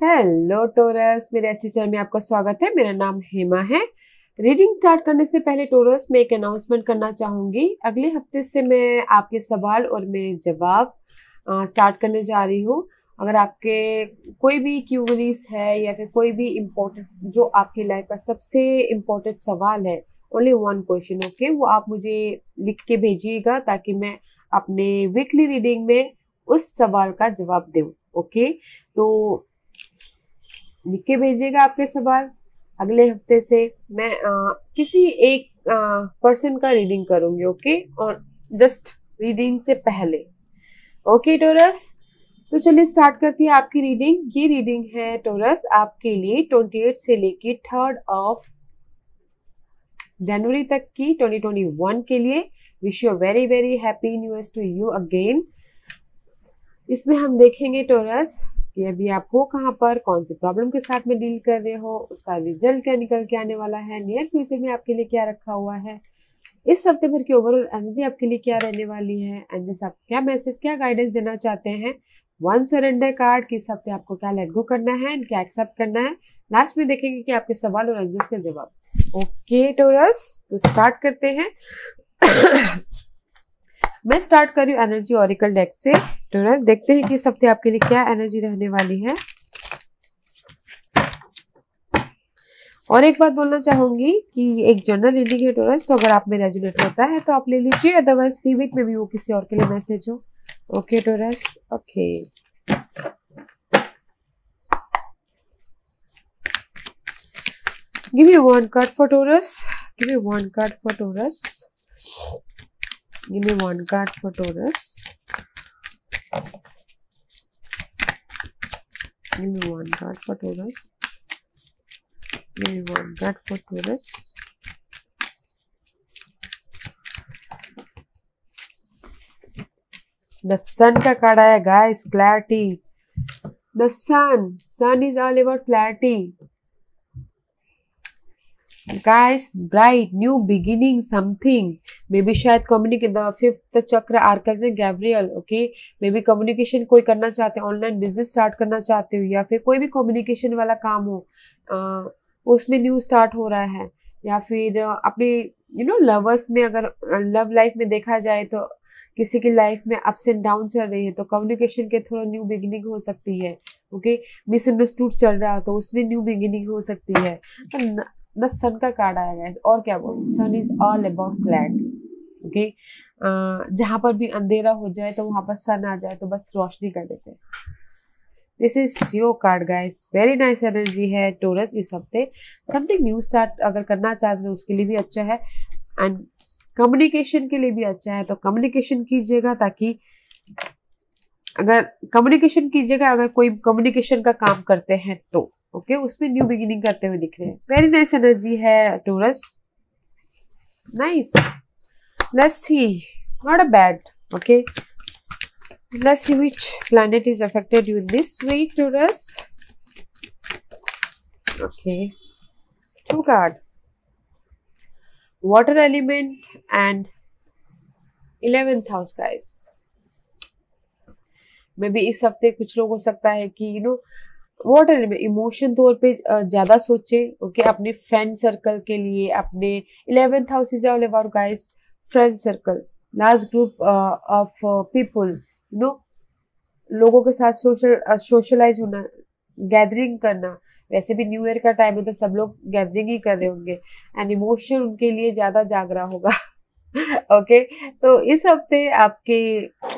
Hello torus, मेरे astro channel में आपका स्वागत है। मेरा नाम हेमा है। रीडिंग स्टार्ट करने से पहले टोरस मैं एक अनाउंसमेंट करना चाहूंगी। अगले हफ्ते से मैं आपके सवाल और मेरे जवाब स्टार्ट करने जा रही हूँ। अगर आपके कोई भी क्यूरीज है या फिर कोई भी इम्पोर्टेंट जो आपकी लाइफ का सबसे इम्पोर्टेंट सवाल है, ओनली वन क्वेश्चन, ओके, वो आप मुझे लिख के भेजिएगा ताकि मैं अपने वीकली रीडिंग में उस सवाल का जवाब दूँ। ओके, तो लिख के भेजिएगा आपके सवाल। अगले हफ्ते से मैं किसी एक पर्सन का रीडिंग करूंगी, ओके, और जस्ट रीडिंग से पहले। ओके टोरस, तो चलिए स्टार्ट करती है आपकी रीडिंग। ये रीडिंग है टोरस आपके लिए 28 से लेके 3 जनवरी तक की, 2021 के लिए। Wish you very very happy new year to you again. इसमें हम देखेंगे टोरस कि अभी आप हो कहाँ पर, कौन सी प्रॉब्लम के साथ में डील कर रहे हो, उसका रिजल्ट क्या निकल के आने वाला है, नियर फ्यूचर में आपके लिए क्या रखा हुआ है, इस हफ्ते भर की ओवरऑल एनर्जी आपके लिए क्या रहने वाली है, एंजल्स आप क्या मैसेज, क्या गाइडेंस देना चाहते हैं। वन सरेंडर कार्ड कि इस हफ्ते आपको क्या लेट गो करना है, क्या एक्सेप्ट करना है। लास्ट में देखेंगे कि आपके सवाल और एंजल्स के जवाब। ओके टोरस, तो स्टार्ट करते हैं। मैं स्टार्ट कर रही हूँ एनर्जी ऑरिकल डेक से। टोरस, देखते हैं कि इस हफ्ते आपके लिए क्या एनर्जी रहने वाली है। और एक बात बोलना चाहूंगी कि एक जनरल रीडिंग है टोरस, तो अगर आप में रेजोनेट होता है तो आप ले लीजिए, अदरवाइज लीव इट, में भी वो किसी और के लिए मैसेज हो। Okay Taurus, okay. Give me one card for Taurus, give me one card for Taurus, give me one card for Taurus, give me one card for Taurus, give me one card for Taurus. The sun का card आया guys, clarity. The sun is all about clarity guys, bright new beginning something. Maybe शायद communicate the fifth chakra archangel Gabriel. Okay, maybe communication कोई करना चाहते हो, online business start करना चाहते हो, या फिर कोई भी कम्युनिकेशन वाला काम हो, उसमें न्यू स्टार्ट हो रहा है। या फिर अपनी लवर्स में, अगर लव लाइफ में देखा जाए तो किसी की लाइफ में अप्स एंड डाउन चल रही है तो कम्युनिकेशन के थ्रू न्यू बिगिनिंग हो सकती है। ओके, मिसअंडरस्टूड चल रहा है तो उसमें न्यू बिगिनिंग हो सकती है। द सन का कार्ड आया है, और क्या बोलूं, sun is all about clarity. Okay, जहां पर भी अंधेरा हो जाए तो वहां पर सन आ जाए तो बस रोशनी कर देते हैं। This is your card guys, very nice energy है टोरस इस हफ्ते। समथिंग न्यू स्टार्ट अगर करना चाहते हैं उसके लिए भी अच्छा है, एंड कम्युनिकेशन के लिए भी अच्छा है। तो कम्युनिकेशन कीजिएगा, ताकि अगर कम्युनिकेशन कीजिएगा, अगर कोई कम्युनिकेशन का काम करते हैं तो ओके, उसमें न्यू बिगिनिंग करते हुए दिख रहे हैं। वेरी नाइस एनर्जी है Taurus, nice. Let's see, not a bad. Okay, let's see which planet is affected you this week Taurus. Okay, 2 card, water element and 11th house guys। Maybe इस हफ्ते कुछ लोग हो सकता है कि water element emotion तौर पे ज्यादा सोचे। ओके, अपने फ्रेंड सर्कल के लिए, अपने 11th house is all about guys friend circle, large group of people, लोगों के साथ सोशलाइज होना, गैदरिंग करना। वैसे भी न्यू ईयर का टाइम है तो सब लोग गैदरिंग ही कर रहे होंगे, एंड इमोशन उनके लिए ज्यादा जाग रहा होगा। ओके, तो इस हफ्ते आपके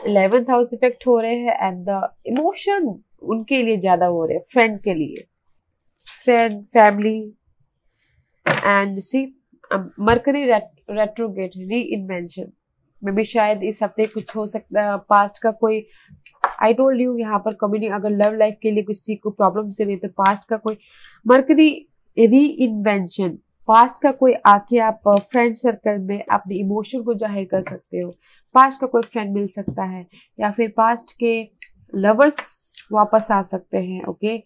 11th हाउस इफेक्ट हो रहे हैं, एंड द इमोशन उनके लिए ज्यादा हो रहे हैं, फ्रेंड के लिए, friend, family. And see Mercury retrograde, reinvention. Maybe शायद इस हफ्ते कुछ हो सकता है पास्ट का कोई, आई टोल्ड यू यहाँ पर कम्युनिटी, अगर लव लाइफ के लिए किसी को प्रॉब्लम से रही तो पास्ट का कोई मरकरी री इन्वेंशन, पास्ट का कोई आके आप फ्रेंड सर्कल में अपने इमोशन को जाहिर कर सकते हो। पास्ट का कोई फ्रेंड मिल सकता है, या फिर पास्ट के लवर्स वापस आ सकते हैं। ओके,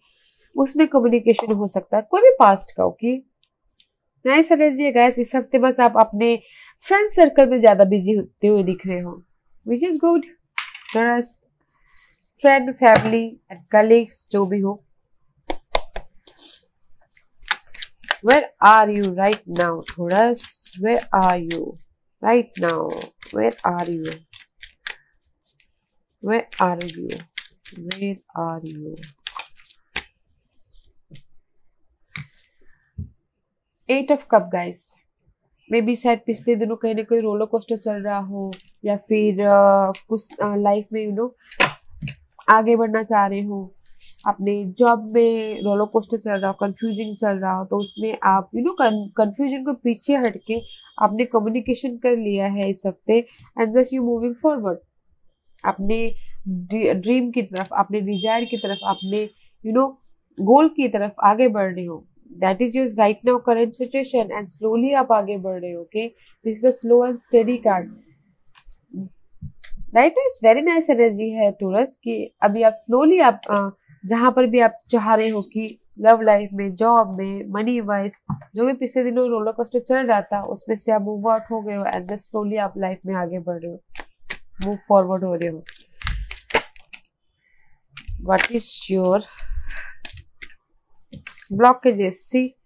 उसमें कम्युनिकेशन हो सकता है, कोई भी पास्ट का। ओके, नाइस एनर्जी है गाइस इस हफ्ते। बस आप अपने फ्रेंड सर्कल में ज्यादा बिजी होते हुए दिख रहे हो, which is good. Friend, family and colleagues जो भी हो, Where are you right now, Taurus? Where are you right now? Where are you? Where are you? Where are you? Eight of cup guys, maybe शायद पिछले दिनों कहीं ना कहीं roller coaster चल रहा हो, या फिर कुछ लाइफ में आगे बढ़ना चाह रहे हो, अपने जॉब में रोलर कोस्टर चल रहा हो, कंफ्यूजिंग चल रहा हो, तो उसमें आप कंफ्यूजन को पीछे हटके आपने कम्युनिकेशन कर लिया है इस हफ्ते, and just you moving forward अपने ड्रीम की तरफ, अपने डिजायर की तरफ, अपने गोल की तरफ आगे बढ़ रहे हो. That is your right now current situation, and slowly आप आगे बढ़ रहे हो. Okay, this is the slow and steady card. Right now is very nice energy है टोरस कि अभी आप slowly आप जहाँ पर भी आप चाह रहे हो कि लव लाइफ में, जॉब में, मनी वाइज, जो भी पिछले दिनों रोलर कोस्टर चल रहा था उसमें से आप मूव आउट हो गए हो, एंड जस्ट स्लोली आप लाइफ में आगे बढ़ रहे हो, मूव फॉरवर्ड हो रहे हो. What is your blockages? See,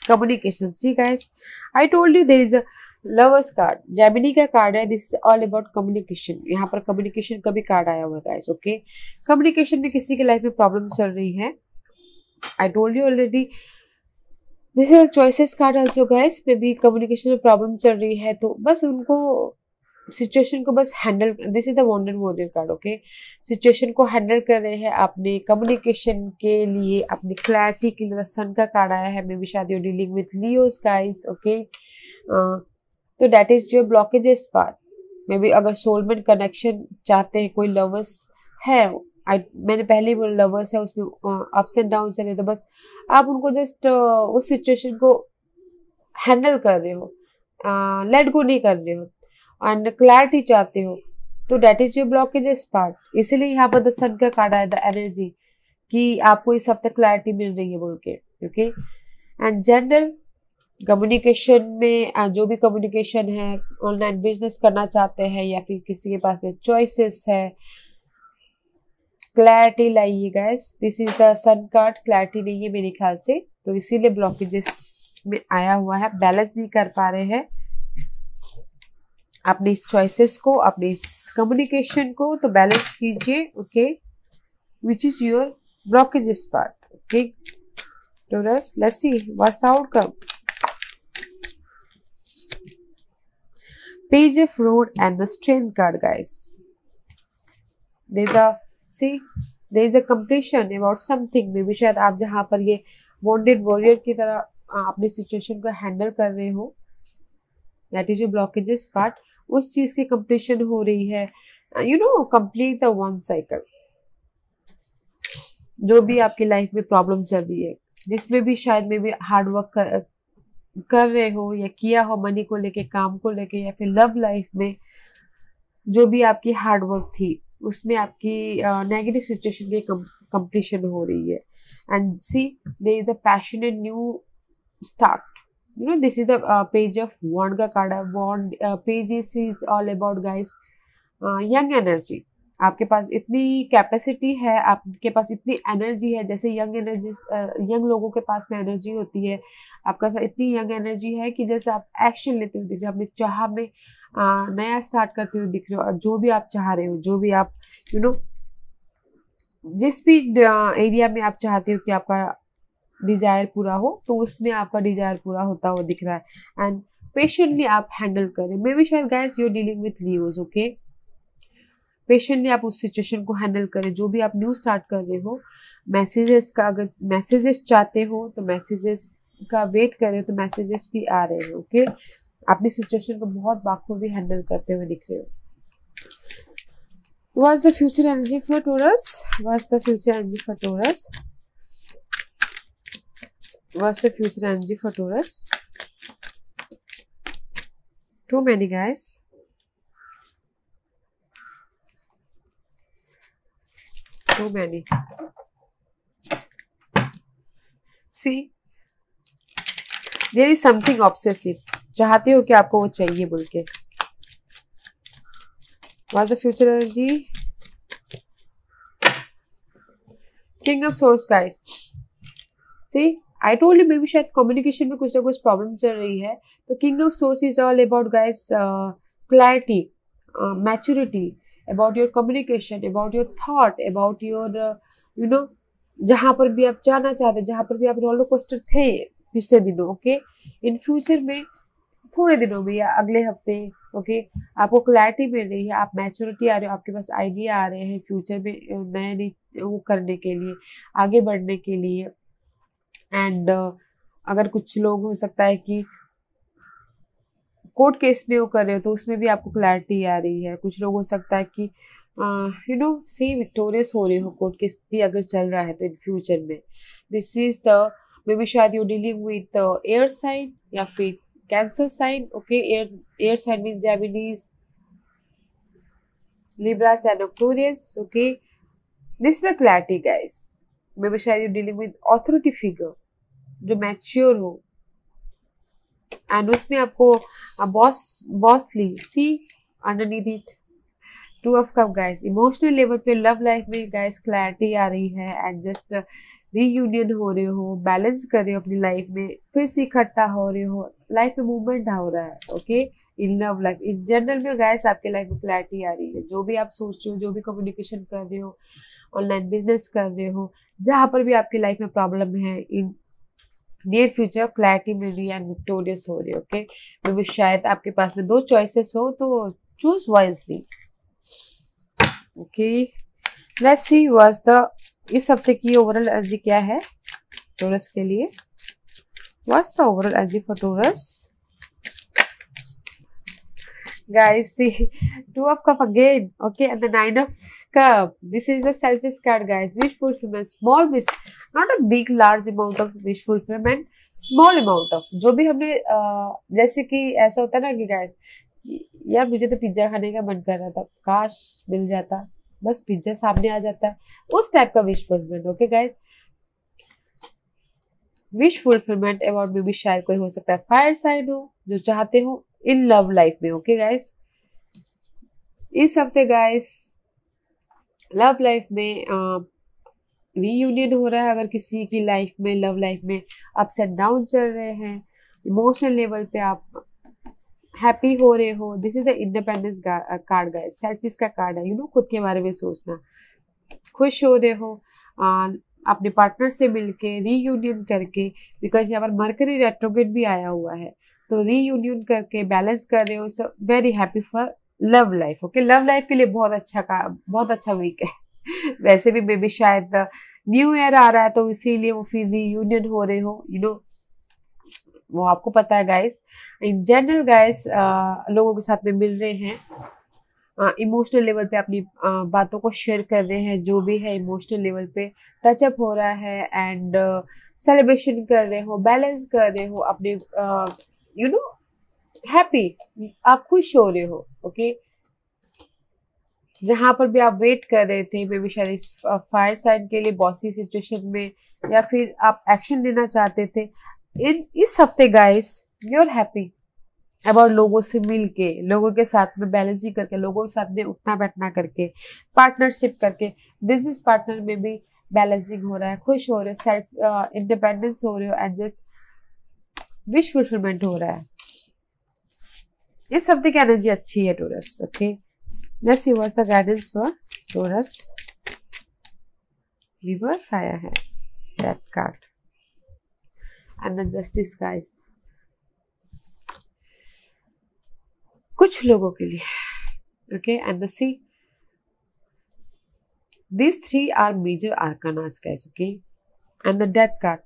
communication. See guys, I told you there is a lovers card, Gemini का कार्ड है. This is all about communication. यहाँ पर कम्युनिकेशन का भी कार्ड आया हुआ है गाइस. ओके, कम्युनिकेशन में किसी की लाइफ में प्रॉब्लम चल रही है. I told you already this is choices card also guys. Maybe communication में प्रॉब्लम चल रही है तो बस उनको सिचुएशन को बस handle, this is the wonder warrior card. Okay, situation को हैंडल कर रहे हैं अपने कम्युनिकेशन के लिए, अपनी क्लैरिटी के लिए. सन का कार्ड आया है. मे बी शायद you dealing with Leos guys. Okay, तो दैट इज जो ब्लॉकेजेस पार्ट. मे बी अगर सोलमेट कनेक्शन चाहते हैं, कोई लवर्स है, मैंने पहले ही बोला लवर्स है, उसमें अप्स एंड डाउन चले, तो बस आप उनको जस्ट उस सिचुएशन को हैंडल कर रहे हो, लेट गो नहीं कर रहे हो, एंड क्लैरिटी चाहते हो, तो that is your blockages part. इसीलिए यहाँ पर द सन का कार्ड आया, द एनर्जी, कि आपको इस हफ्ते क्लैरिटी मिल रही है बोल के. ओके, एंड जनरल कम्युनिकेशन में जो भी कम्युनिकेशन है, ऑनलाइन बिजनेस करना चाहते हैं या फिर किसी के पास में चॉइसेस है, क्लैरिटी लाइए guys. This is the sun card. Clarity नहीं है मेरे ख्याल से, तो इसीलिए ब्लॉकेजेस में आया हुआ है. बैलेंस नहीं कर पा रहे हैं अपने इस चॉइसेस को, अपने इस कम्युनिकेशन को, तो बैलेंस कीजिए. Okay, which is your blockages part. Okay Taurus, let's see what's the outcome. Page of Road and the Strength card, guys. There is a completion about something. Maybe शायद आप जहाँ पर ये wounded warrior की तरह अपनी situation को handle कर रहे हो, that is your blockages part. उस चीज की completion हो रही है. Complete the one cycle. जो भी आपकी लाइफ में प्रॉब्लम चल रही है, जिसमें भी शायद में भी हार्ड वर्क कर रहे हो या किया हो, मनी को लेके, काम को लेके, या फिर लव लाइफ में जो भी आपकी हार्ड वर्क थी, उसमें आपकी नेगेटिव सिचुएशन की कंप्लीशन हो रही है. And see, there is the passion and new start. This is the page of wand का कार्ड है. Wand page is all about guys young energy. आपके पास इतनी कैपेसिटी है, आपके पास इतनी एनर्जी है, जैसे यंग लोगों के पास में एनर्जी होती है, आपका इतनी यंग एनर्जी है कि जैसे आप एक्शन लेते हो दिख रहे हो, अपने चाह में नया स्टार्ट करते हो दिख रहे हो. जो भी आप चाह रहे हो, जो भी आप जिस भी एरिया में आप चाहते हो कि आपका डिजायर पूरा हो, तो उसमें आपका डिजायर पूरा होता हुआ दिख रहा है. एंड पेशेंटली आप हैंडल करें. मे बी शायद guys you are dealing with Leos. Okay, patiently आप उस सिचुएशन को हैंडल करें. जो भी आप न्यू स्टार्ट कर रहे हो, मैसेजेस का, अगर मैसेजेस चाहते हो तो मैसेजेस का वेट करें, तो मैसेजेस भी आ रहे हैं. ओके, अपनी सिचुएशन को बहुत बाखूबी हैंडल करते हुए दिख रहे हो. What's the future energy for Taurus? What's the future energy for Taurus? What's the future energy for Taurus? Too many guys. Too many. See, there is something obsessive. चाहते हो कि आपको वो चाहिए बोल के. What's the future energy? King of Swords, guys. See, I told you may be शायद communication में कुछ ना कुछ प्रॉब्लम चल रही है। तो king of source is all about guys clarity, maturity, about your communication, about your thought, about your you know, जहाँ पर भी आप जाना चाहते, जहाँ पर भी आप रोलर कोस्टर थे पिछले दिनों, ओके, इन फ्यूचर में थोड़े दिनों में या अगले हफ्ते, ओके, आपको क्लैरिटी मिल रही है, आप मैच्योरिटी आ रहे हो, आपके पास आइडिया आ रहे हैं फ्यूचर में नए नए वो करने के लिए, आगे बढ़ने के लिए। एंड अगर कुछ लोग हो सकता है कि कोर्ट केस में वो कर रहे हो तो उसमें भी आपको क्लैरिटी आ रही है। कुछ लोग हो सकता है कि यू नो सी विक्टोरियस हो रहे हो, कोर्ट केस भी अगर चल रहा है तो इन फ्यूचर में। This is the maybe शायद you dealing with air sign या फिर cancer sign, okay. Air sign means Geminis, Libras and Aquarius, okay. This is the clarity guys. Maybe शायद you dealing with authority figure जो mature हो, and उसमें आपको possibly see underneath it two of cup guys. Emotional level पे love life में guys clarity आ रही है, एंड जस्ट रीयूनियन हो रहे हो, बैलेंस कर रहे हो अपनी लाइफ में, फिर से इकट्ठा हो रहे हो, लाइफ में मूवमेंट हो रहा है, okay. In love life in general में गाइस आपके लाइफ में क्लैरिटी आ रही है। जो भी आप सोच रहे हो, जो भी कम्युनिकेशन कर रहे हो, ऑनलाइन बिजनेस कर रहे हो, जहाँ पर भी आपकी लाइफ में प्रॉब्लम है, इन नियर फ्यूचर क्लैरिटी मिल रही है एंड विक्टोरियस हो रही है, ओके। मे बी शायद आपके पास में 2 चॉइसेस हो तो choose wisely, okay. Let's see what's the इस हफ्ते की ओवरऑल एनर्जी क्या है टोरस के लिए। What's the overall energy for Taurus guys? See, 2 of cup again, okay, and the 9 of cup. This is the selfish card guys. Wish fulfillment, small wish, not a big large amount of wish fulfillment, small amount of, जो भी हमने जैसे कि ऐसा होता है ना कि गाइस यार मुझे तो पिज्जा खाने का मन कर रहा था, काश मिल जाता, बस पिज्जा सामने आ जाता है, उस टाइप का wish fulfilment, okay guys. Wish fulfilment about may be शायद कोई हो सकता है फायर साइन हो जो चाहते हो इन लव लाइफ में, ओके गाइस। इस हफ्ते गाइस लव लाइफ में रीयूनियन हो रहा है। अगर किसी की लाइफ में, लव लाइफ में अप्स एंड डाउन चल रहे हैं, इमोशनल लेवल पे आप हैप्पी हो रहे हो, this is the independence card guys. Selfish का कार्ड है, यू नो, खुद के बारे में सोचना। खुश हो रहे हो अपने पार्टनर से मिलके, रीयूनियन करके, बिकॉज यहाँ पर मरकरी रेट्रोग्रेड भी आया हुआ है, तो रीयूनियन करके बैलेंस कर रहे हो। So very happy for love life, okay. Love life के लिए बहुत अच्छा वीक है। वैसे भी मे बी शायद न्यू ईयर आ रहा है तो इसीलिए वो फिर रीयूनियन हो रहे हो, यू नो, वो आपको पता है गाइस। इन जनरल गाइस लोगों के साथ में मिल रहे हैं, इमोशनल लेवल पे अपनी बातों को शेयर कर रहे हैं, जो भी है इमोशनल लेवल पे टचअप हो रहा है, एंड सेलिब्रेशन कर रहे हो, बैलेंस कर रहे हो अपने, यू नो, हैप्पी, आप खुश हो रहे हो, ओके। जहां पर भी आप वेट कर रहे थे, मे बी शायद इस फायर साइन के लिए बॉसी सिचुएशन में, या फिर आप एक्शन लेना चाहते थे, इस हफ्ते guys you are happy about लोगों से मिल के, लोगों के साथ में बैलेंसिंग करके, लोगों के साथ में उठना बैठना करके, पार्टनरशिप करके, बिजनेस पार्टनर में भी बैलेंसिंग हो रहा है, खुश हो रहे हो, सेल्फ इंडिपेंडेंस हो रहे हो, एंड जस्ट विश फुलफिलमेंट हो रहा है। इस हफ्ते की एनर्जी अच्छी है Taurus, okay. Let's see what's the guidance for Taurus. Reverse आया है death card and the justice guys. कुछ लोगों के लिए, okay, and the see, these 3 are major arcanas guys, okay, and the death card,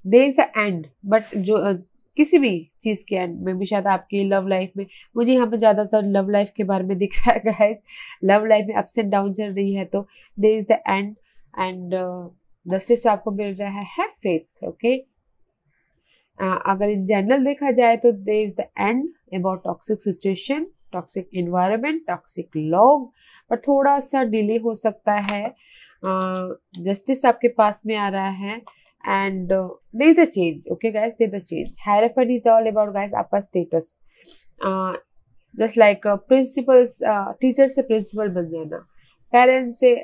there is the end, but जो किसी भी चीज के एंड में भी, शायद आपकी लव लाइफ में, मुझे यहाँ पे ज्यादातर लव लाइफ के बारे में दिख रहा है गाइस। लव लाइफ में अप्स एंड डाउन चल रही है, तो there is the end, and justice आपको मिल रहा है, हैव फेथ, ओके। अगर इन जनरल देखा जाए तो there is the end about toxic situation, toxic environment, toxic लॉग, पर थोड़ा सा डिले हो सकता है। जस्टिस आपके पास में आ रहा है, and there is the change, okay guys, there is the change. Hierarchy is all about guys आपका status, just like principals, teacher से प्रिंसिपल बन जाना, पेरेंट्स से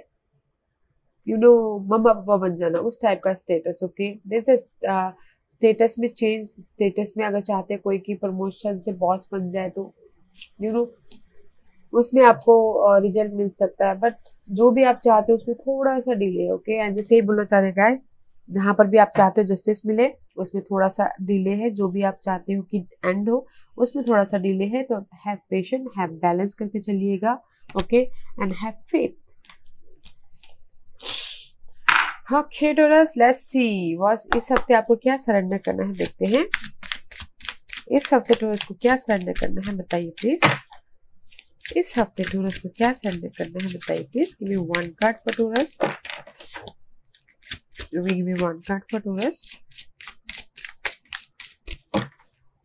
मम्मा पापा बन जाना, उस टाइप का स्टेटस। ओके, जैसे स्टेटस में चेंज, स्टेटस में अगर चाहते हैं कोई की प्रमोशन से बॉस बन जाए तो यू नो उसमें आपको रिजल्ट मिल सकता है, बट जो भी आप चाहते हो उसमें थोड़ा सा डिले। ओके, एंड जैसे ही बोलना चाहते हैं गाइस, जहां पर भी आप चाहते हो जस्टिस मिले उसमें थोड़ा सा डिले है, जो भी आप चाहते हो कि एंड हो उसमें थोड़ा सा डिले है, तो हैव पेशेंस, हैव बैलेंस करके चलिएगा। Okay, and have faith. Okay taurus, let's see boss इस हफ्ते आपको क्या सरेंडर करना है, देखते हैं इस हफ्ते टॉरस को क्या सरेंडर करना है, बताइए प्लीज। इस हफ्ते टॉरस को क्या सरेंडर करना है, बताइए please. Give me one card for taurus, give me one card for taurus,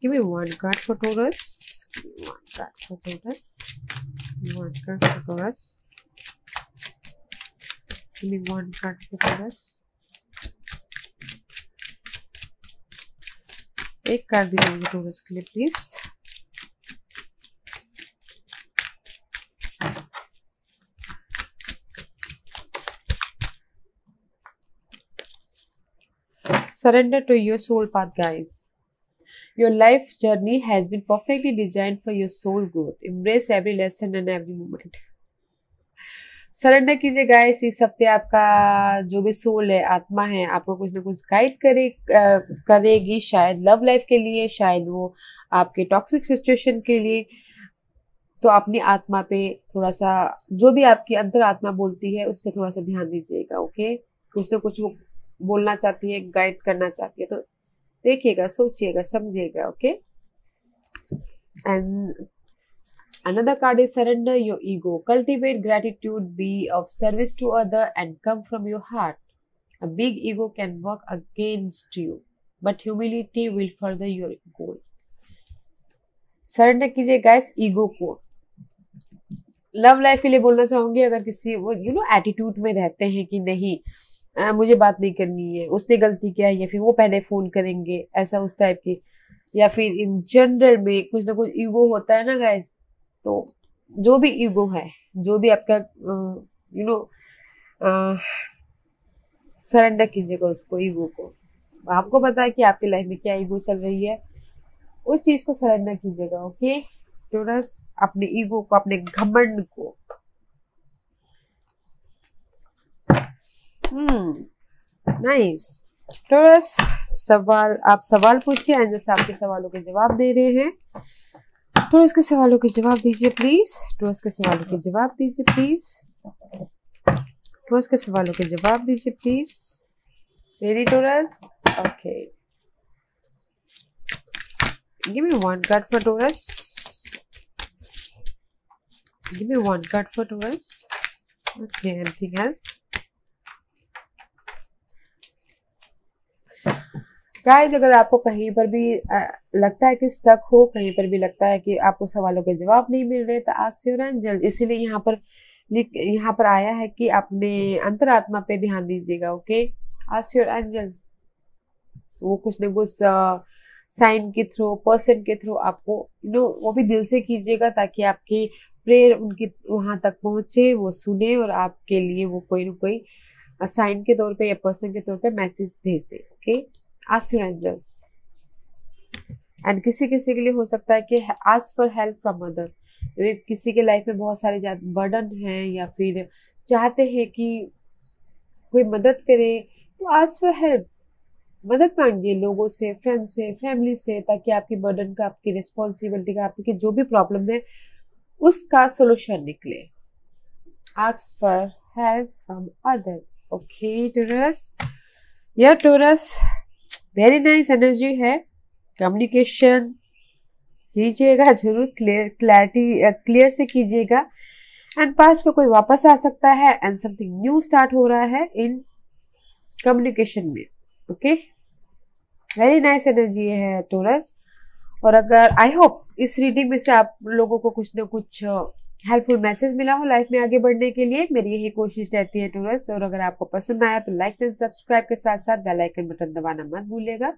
give me one card for taurus, one card for taurus, one card for taurus, give me one card for taurus. एक card दीजिए taurus के लिए please. Surrender to your soul path, guys. Your life journey has been perfectly designed for your soul growth. Embrace every lesson and every moment. Surrender कीजिए guys, इस हफ्ते आपका जो भी सोल है, आत्मा है, आपको कुछ ना कुछ गाइड करेगी, शायद लव लाइफ के लिए, शायद वो आपके टॉक्सिक सिचुएशन के लिए। तो अपनी आत्मा पे थोड़ा सा, जो भी आपकी अंतर आत्मा बोलती है उस पर थोड़ा सा ध्यान दीजिएगा। ओके, कुछ ना कुछ वो बोलना चाहती है, गाइड करना चाहती है, तो देखिएगा, सोचिएगा, समझिएगा। Okay, and another card is surrender your ego. Cultivate gratitude, be of service to other and come from your heart. A big ego can work against you, but humility will further your goal. Surrender कीजिए guys ego को। Love life के लिए बोलना चाहूंगी, अगर किसी वो attitude में रहते हैं कि नहीं मुझे बात नहीं करनी है, उसने गलती किया है, या फिर वो पहले फोन करेंगे, ऐसा उस टाइप की, या फिर इन जनरल में कुछ ना कुछ ईगो होता है ना गाइस। तो जो भी ईगो है, जो भी आपका सरेंडर कीजिएगा उसको, ईगो को। आपको पता है कि आपकी लाइफ में क्या ईगो चल रही है, उस चीज को सरेंडर कीजिएगा। ओके टॉरस, अपने ईगो को, अपने घमंड को। नाइस टॉरस, आप सवाल पूछिए एंड जैसे आपके सवालों के जवाब दे रहे हैं। टॉरस के सवालों के जवाब दीजिए प्लीज, टॉरस के सवालों के जवाब दीजिए प्लीज, टॉरस के सवालों के जवाब दीजिए please. Ready taurus? Okay, give me one card for taurus, give me one card for taurus. Okay, anything else? Guys, अगर आपको कहीं पर भी लगता है कि स्टक हो, कहीं पर भी लगता है कि आपको सवालों के जवाब नहीं मिल रहे, तो आस्क योर एंजल। इसीलिए यहाँ पर आया है कि अपने अंतरात्मा पे ध्यान दीजिएगा। ओके, आस्क योर एंजल, वो कुछ न कुछ साइन के थ्रू, पर्सन के थ्रू आपको वो भी दिल से कीजिएगा, ताकि आपकी प्रेयर उनकी वहां तक पहुंचे, वो सुने और आपके लिए वो कोई ना कोई साइन के तौर पे या पर्सन के तौर पे मैसेज भेज दे। Okay, ask your angels. And किसी किसी के लिए हो सकता है कि ask for help from other. किसी के लाइफ में बहुत सारे बर्डन हैं, या फिर चाहते हैं कि कोई मदद करे, तो आस्क फॉर हेल्प, मदद मांगिए लोगों से, फ्रेंड से, फैमिली से, ताकि आपकी बर्डन का, आपकी रिस्पॉन्सिबिलिटी का, आपकी जो भी प्रॉब्लम है उसका सोल्यूशन निकले। Ask for help from other. Okay taurus, या टॉरस वेरी नाइस एनर्जी है। कम्युनिकेशन कीजिएगा जरूर, क्लियर से कीजिएगा। एंड पास्ट का कोई वापस आ सकता है एंड समथिंग न्यू स्टार्ट हो रहा है इन कम्युनिकेशन में। ओके, वेरी नाइस एनर्जी है टॉरस। और अगर आई होप इस रीडिंग में से आप लोगों को कुछ ना कुछ हेल्पफुल मैसेज मिला हो लाइफ में आगे बढ़ने के लिए, मेरी यही कोशिश रहती है टॉरस। और अगर आपको पसंद आया तो लाइक एंड सब्सक्राइब के साथ साथ बेल आइकन बटन दबाना मत भूलिएगा,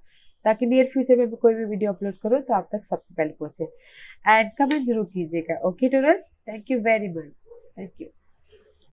ताकि नियर फ्यूचर में कोई भी वीडियो अपलोड करो तो आप तक सबसे पहले पहुंचे। एंड कमेंट जरूर कीजिएगा। Okay taurus, thank you very much, thank you.